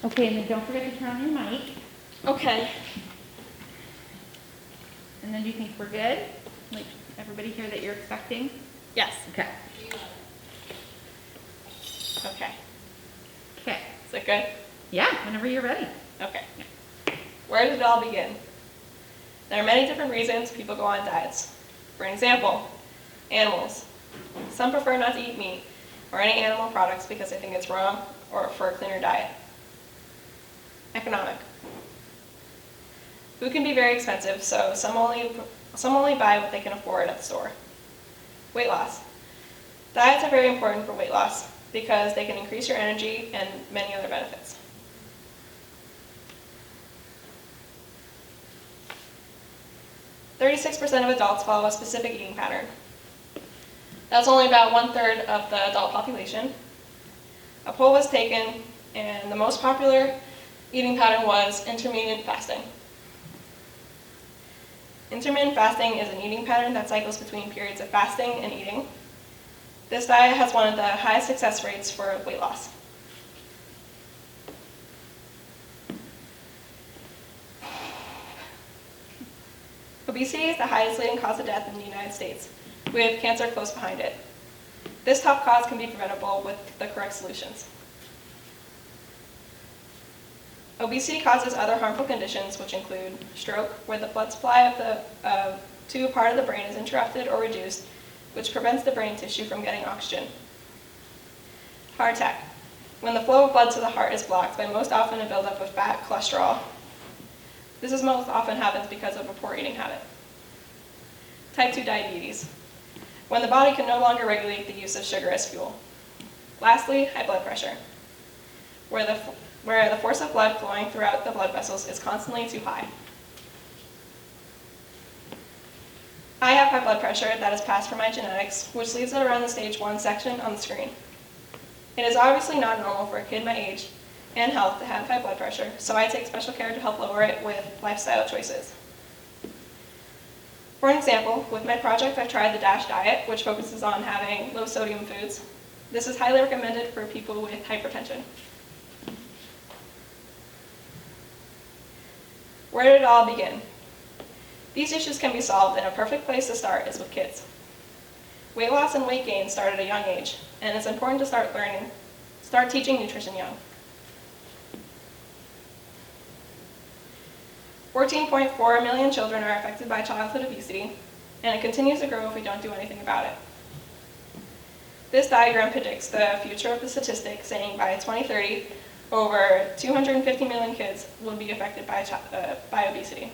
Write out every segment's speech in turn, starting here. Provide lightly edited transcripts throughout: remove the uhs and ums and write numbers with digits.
Okay, and then don't forget to turn on your mic. Okay. And then do you think we're good? Like everybody here that you're expecting? Yes. Okay. Okay. Okay. Is that good? Yeah, whenever you're ready. Okay. Where did it all begin? There are many different reasons people go on diets. For example, animals. Some prefer not to eat meat or any animal products because they think it's wrong or for a cleaner diet. Economic. Food can be very expensive, so some only buy what they can afford at the store. Weight loss. Diets are very important for weight loss because they can increase your energy and many other benefits. 36% of adults follow a specific eating pattern. That's only about 1/3 of the adult population. A poll was taken, and the most popular eating pattern was intermittent fasting. Intermittent fasting is an eating pattern that cycles between periods of fasting and eating. This diet has one of the highest success rates for weight loss. Obesity is the highest leading cause of death in the United States, with cancer close behind it. This top cause can be preventable with the correct solutions. Obesity causes other harmful conditions, which include stroke, where the blood supply to a part of the brain is interrupted or reduced, which prevents the brain tissue from getting oxygen. Heart attack, when the flow of blood to the heart is blocked by most often a buildup of fat, cholesterol. This is most often happens because of a poor eating habit. Type 2 diabetes, when the body can no longer regulate the use of sugar as fuel. Lastly, high blood pressure, where the force of blood flowing throughout the blood vessels is constantly too high. I have high blood pressure that is passed from my genetics, which leaves it around the stage 1 section on the screen. It is obviously not normal for a kid my age and health to have high blood pressure, so I take special care to help lower it with lifestyle choices. For an example, with my project I've tried the DASH diet, which focuses on having low sodium foods. This is highly recommended for people with hypertension. Where did it all begin? These issues can be solved, and a perfect place to start is with kids. Weight loss and weight gain start at a young age, and it's important to start teaching nutrition young. 14.4 million children are affected by childhood obesity, and it continues to grow if we don't do anything about it. This diagram predicts the future of the statistic, saying by 2030, over 250 million kids will be affected by obesity.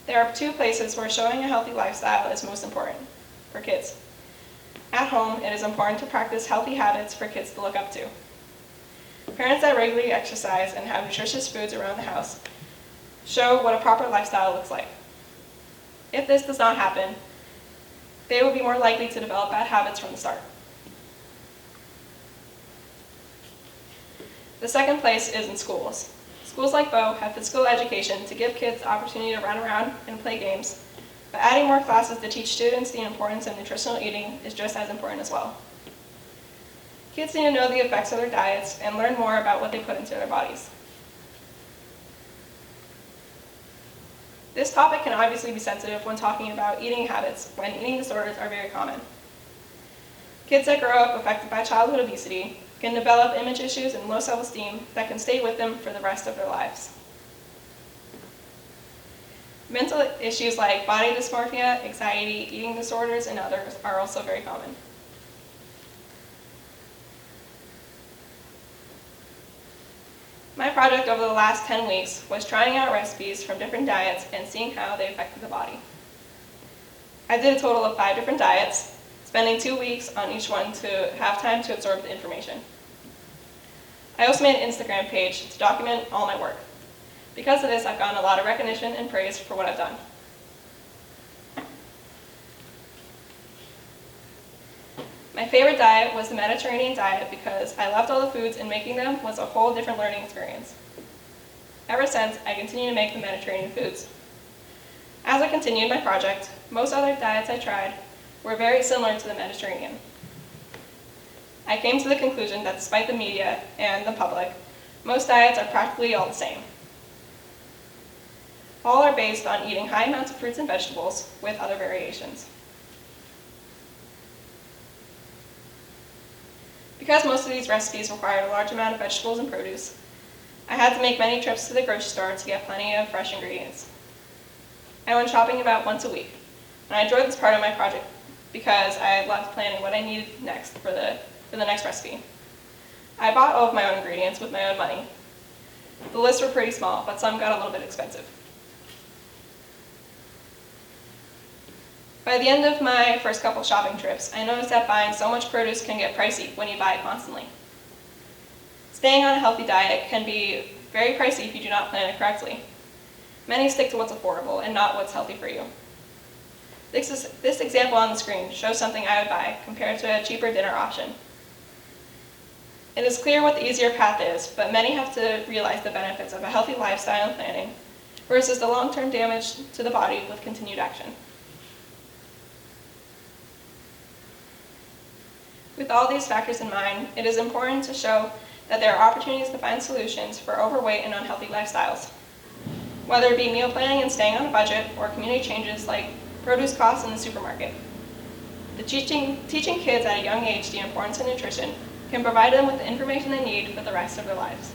There are 2 places where showing a healthy lifestyle is most important for kids. At home, it is important to practice healthy habits for kids to look up to. Parents that regularly exercise and have nutritious foods around the house show what a proper lifestyle looks like. If this does not happen, they will be more likely to develop bad habits from the start. The second place is in schools. Schools like Bow have physical education to give kids the opportunity to run around and play games, but adding more classes to teach students the importance of nutritional eating is just as important as well. Kids need to know the effects of their diets and learn more about what they put into their bodies. This topic can obviously be sensitive when talking about eating habits, when eating disorders are very common. Kids that grow up affected by childhood obesity can develop image issues and low self-esteem that can stay with them for the rest of their lives. Mental issues like body dysmorphia, anxiety, eating disorders, and others are also very common. My project over the last 10 weeks was trying out recipes from different diets and seeing how they affected the body. I did a total of 5 different diets, spending 2 weeks on each one to have time to absorb the information. I also made an Instagram page to document all my work. Because of this, I've gotten a lot of recognition and praise for what I've done. My favorite diet was the Mediterranean diet because I loved all the foods, and making them was a whole different learning experience. Ever since, I continue to make the Mediterranean foods. As I continued my project, most other diets I tried were very similar to the Mediterranean. I came to the conclusion that despite the media and the public, most diets are practically all the same. All are based on eating high amounts of fruits and vegetables with other variations. Because most of these recipes required a large amount of vegetables and produce, I had to make many trips to the grocery store to get plenty of fresh ingredients. I went shopping about once a week, and I enjoyed this part of my project because I loved planning what I needed next for the next recipe. I bought all of my own ingredients with my own money. The lists were pretty small, but some got a little bit expensive. By the end of my first couple shopping trips, I noticed that buying so much produce can get pricey when you buy it constantly. Staying on a healthy diet can be very pricey if you do not plan it correctly. Many stick to what's affordable and not what's healthy for you. This example on the screen shows something I would buy compared to a cheaper dinner option. It is clear what the easier path is, but many have to realize the benefits of a healthy lifestyle and planning versus the long-term damage to the body with continued action. With all these factors in mind, it is important to show that there are opportunities to find solutions for overweight and unhealthy lifestyles. Whether it be meal planning and staying on a budget, or community changes like produce costs in the supermarket. Teaching kids at a young age the importance of nutrition can provide them with the information they need for the rest of their lives.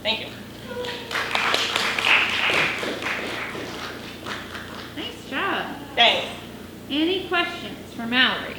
Thank you. Nice job. Thanks. Any questions for Mallory?